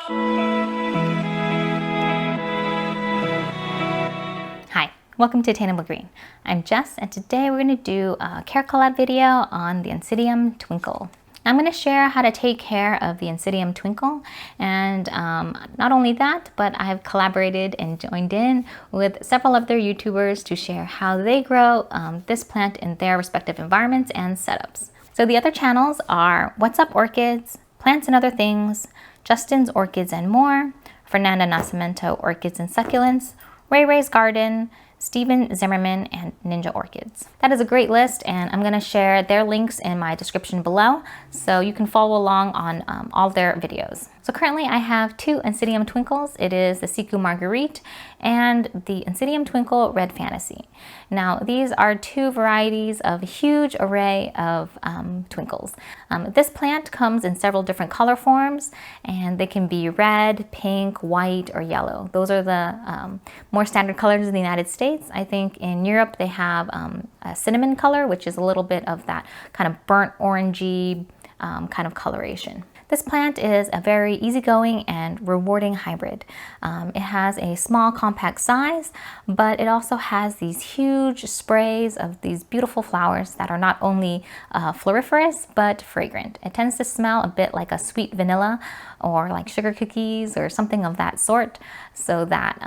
Hi, welcome to Attainable Green. I'm Jess, and today we're going to do a carecollab video on the Oncidium Twinkle. I'm going to share how to take care of the Oncidium Twinkle, and not only that, but I've collaborated and joined in with several other YouTubers to share how they grow this plant in their respective environments and setups. So the other channels are What's Up Orchids, Plants and Other Things, Justin's Orchids and More, Fernanda Nascimento Orchids and Succulents, Ray Ray's Garden, Steven Zimmerman, and Ninja Orchids. That is a great list, and I'm going to share their links in my description below so you can follow along on all their videos. So currently I have two Oncidium Twinkles. It is the Siku Marguerite and the Oncidium Twinkle Red Fantasy. Now these are two varieties of a huge array of twinkles. This plant comes in several different color forms, and they can be red, pink, white, or yellow. Those are the more standard colors in the United States. I think in Europe they have a cinnamon color, which is a little bit of that kind of burnt orangey kind of coloration. This plant is a very easygoing and rewarding hybrid. It has a small compact size, but it also has these huge sprays of these beautiful flowers that are not only floriferous, but fragrant. It tends to smell a bit like a sweet vanilla or like sugar cookies or something of that sort, so that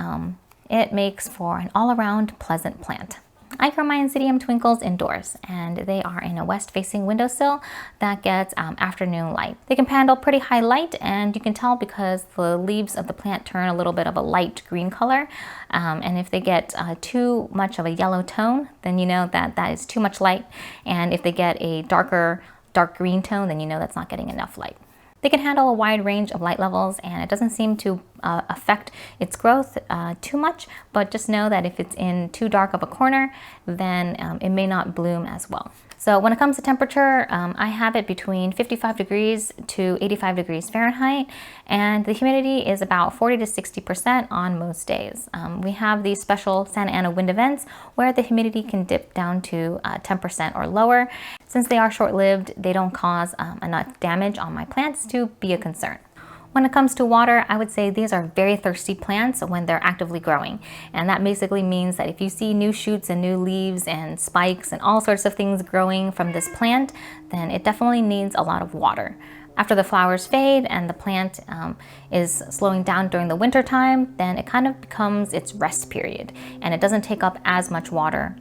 it makes for an all-around pleasant plant. I grow my Oncidium Twinkles indoors, and they are in a west-facing windowsill that gets afternoon light. They can handle pretty high light, and you can tell because the leaves of the plant turn a little bit of a light green color. And if they get too much of a yellow tone, then you know that that is too much light. And if they get a dark green tone, then you know that's not getting enough light. They can handle a wide range of light levels, and it doesn't seem to affect its growth too much, but just know that if it's in too dark of a corner, then it may not bloom as well. So when it comes to temperature, I have it between 55 degrees to 85 degrees Fahrenheit, and the humidity is about 40 to 60% on most days. We have these special Santa Ana wind events where the humidity can dip down to 10% or lower. Since they are short-lived, they don't cause enough damage on my plants to be a concern. When it comes to water, I would say these are very thirsty plants when they're actively growing. And that basically means that if you see new shoots and new leaves and spikes and all sorts of things growing from this plant, then it definitely needs a lot of water. After the flowers fade and the plant is slowing down during the winter time, then it kind of becomes its rest period, and it doesn't take up as much water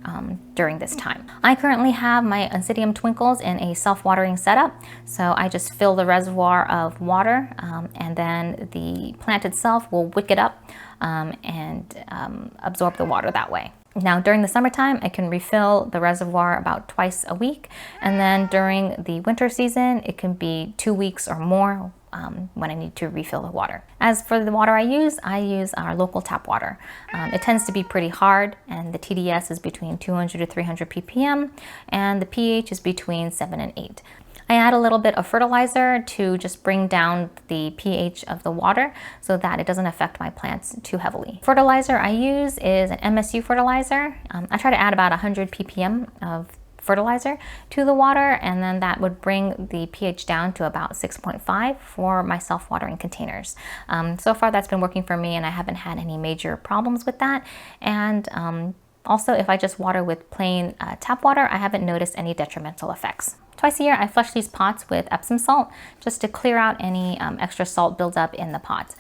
during this time. I currently have my Oncidium Twinkles in a self-watering setup, so I just fill the reservoir of water, and then the plant itself will wick it up and absorb the water that way. Now during the summertime, I can refill the reservoir about twice a week, and then during the winter season, it can be 2 weeks or more when I need to refill the water. As for the water I use our local tap water. It tends to be pretty hard, and the TDS is between 200 to 300 ppm, and the pH is between 7 and 8. I add a little bit of fertilizer to just bring down the pH of the water so that it doesn't affect my plants too heavily. Fertilizer I use is an MSU fertilizer. I try to add about 100 ppm of fertilizer to the water, and then that would bring the pH down to about 6.5 for my self-watering containers. So far that's been working for me, and I haven't had any major problems with that. And also, if I just water with plain tap water, I haven't noticed any detrimental effects. Twice a year, I flush these pots with Epsom salt just to clear out any extra salt buildup in the pot.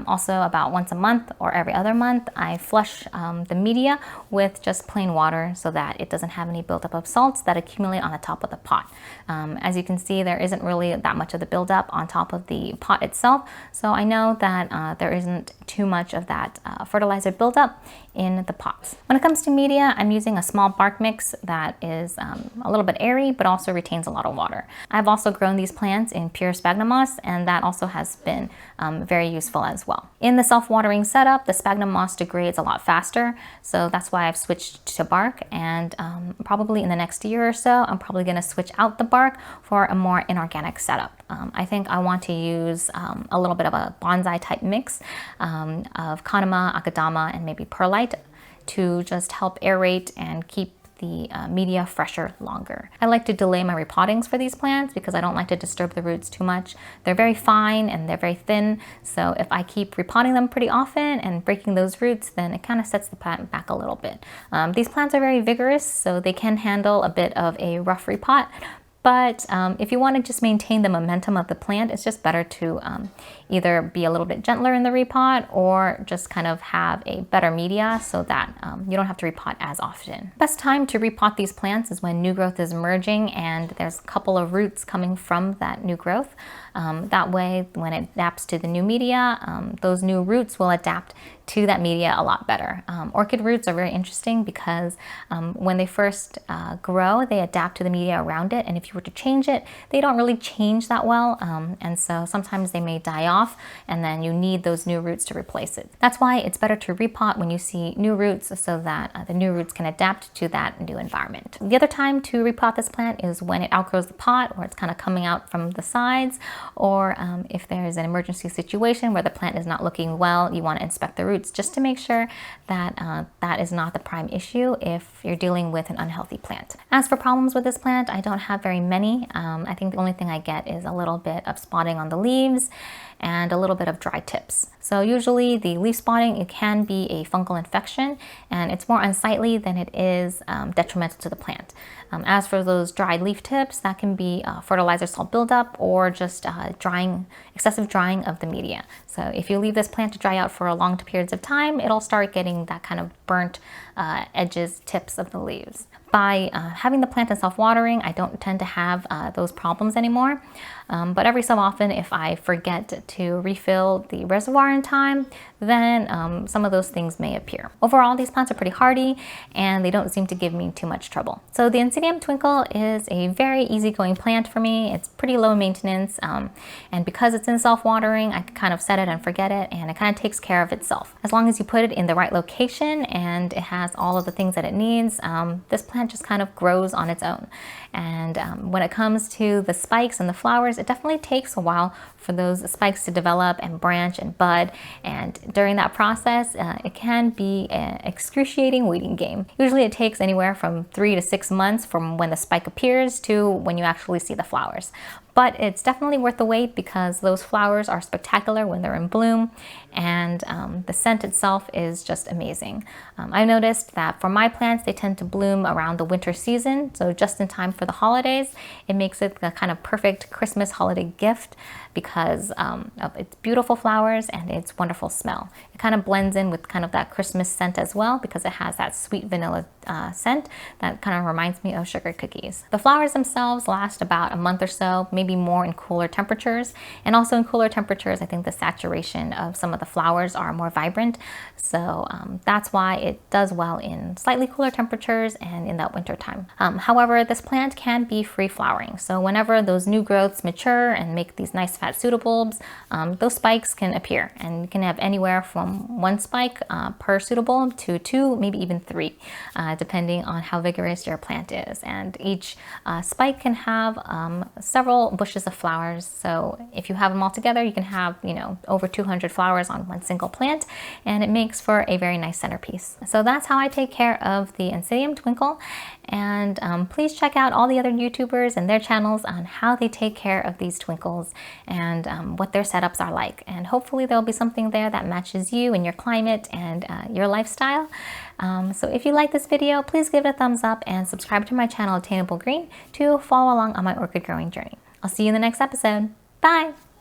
Also, about once a month or every other month, I flush the media with just plain water so that it doesn't have any buildup of salts that accumulate on the top of the pot. As you can see, there isn't really that much of the buildup on top of the pot itself, so I know that there isn't too much of that fertilizer buildup in the pots. When it comes to media, I'm using a small bark mix that is a little bit airy but also retains a lot of water. I've also grown these plants in pure sphagnum moss, and that also has been very useful as well. In the self-watering setup, the sphagnum moss degrades a lot faster, so that's why I've switched to bark, and probably in the next year or so, I'm probably going to switch out the bark for a more inorganic setup. I think I want to use a little bit of a bonsai type mix of Kanama, Akadama, and maybe perlite to just help aerate and keep the media fresher longer. I like to delay my repottings for these plants because I don't like to disturb the roots too much. They're very fine and they're very thin, so if I keep repotting them pretty often and breaking those roots, then it kind of sets the plant back a little bit. These plants are very vigorous, so they can handle a bit of a rough repot. But if you want to just maintain the momentum of the plant, it's just better to either be a little bit gentler in the repot or just kind of have a better media so that you don't have to repot as often. Best time to repot these plants is when new growth is emerging and there's a couple of roots coming from that new growth. That way, when it adapts to the new media, those new roots will adapt to that media a lot better. Orchid roots are very interesting because when they first grow, they adapt to the media around it, and if you were to change it, they don't really change that well, and so sometimes they may die off, and then you need those new roots to replace it. That's why it's better to repot when you see new roots so that the new roots can adapt to that new environment. The other time to repot this plant is when it outgrows the pot or it's kind of coming out from the sides, or if there's an emergency situation where the plant is not looking well, you want to inspect the roots just to make sure that that is not the prime issue if you're dealing with an unhealthy plant. As for problems with this plant, I don't have very many. I think the only thing I get is a little bit of spotting on the leaves and a little bit of dry tips. So usually the leaf spotting, it can be a fungal infection and it's more unsightly than it is detrimental to the plant. As for those dried leaf tips, that can be fertilizer salt buildup or just excessive drying of the media. So if you leave this plant to dry out for long periods of time, it'll start getting that kind of burnt edges, tips of the leaves. By having the plant in self-watering, I don't tend to have those problems anymore. But every so often, if I forget to refill the reservoir in time, then some of those things may appear. Overall, these plants are pretty hardy and they don't seem to give me too much trouble. So the Oncidium Twinkle is a very easygoing plant for me. It's pretty low maintenance, and because it's in self-watering, I can kind of set it and forget it, and it kind of takes care of itself. As long as you put it in the right location and it has all of the things that it needs, this plant just kind of grows on its own. And when it comes to the spikes and the flowers, it definitely takes a while for those spikes to develop and branch and bud, and during that process it can be an excruciating waiting game. Usually it takes anywhere from 3 to 6 months from when the spike appears to when you actually see the flowers. But it's definitely worth the wait because those flowers are spectacular when they're in bloom, and the scent itself is just amazing. I noticed that for my plants, they tend to bloom around the winter season, so just in time for the holidays. It makes it the kind of perfect Christmas holiday gift because of its beautiful flowers and its wonderful smell. It kind of blends in with kind of that Christmas scent as well because it has that sweet vanilla scent that kind of reminds me of sugar cookies. The flowers themselves last about a month or so, maybe more in cooler temperatures. And also in cooler temperatures, I think the saturation of some of the flowers are more vibrant. So that's why it does well in slightly cooler temperatures and in that winter time. However, this plant can be free flowering. So whenever those new growths mature and make these nice fat pseudobulbs, those spikes can appear, and you can have anywhere from 1 spike per pseudobulb to 2, maybe even 3, depending on how vigorous your plant is. And each spike can have several bushes of flowers. So if you have them all together, you can have, over 200 flowers on one single plant, and it makes for a very nice centerpiece. So that's how I take care of the Oncidium Twinkle. And please check out all the other YouTubers and their channels on how they take care of these twinkles and what their setups are like. And hopefully there'll be something there that matches you and your climate and your lifestyle. So if you like this video, please give it a thumbs up and subscribe to my channel, Attainable Green, to follow along on my orchid growing journey. I'll see you in the next episode. Bye!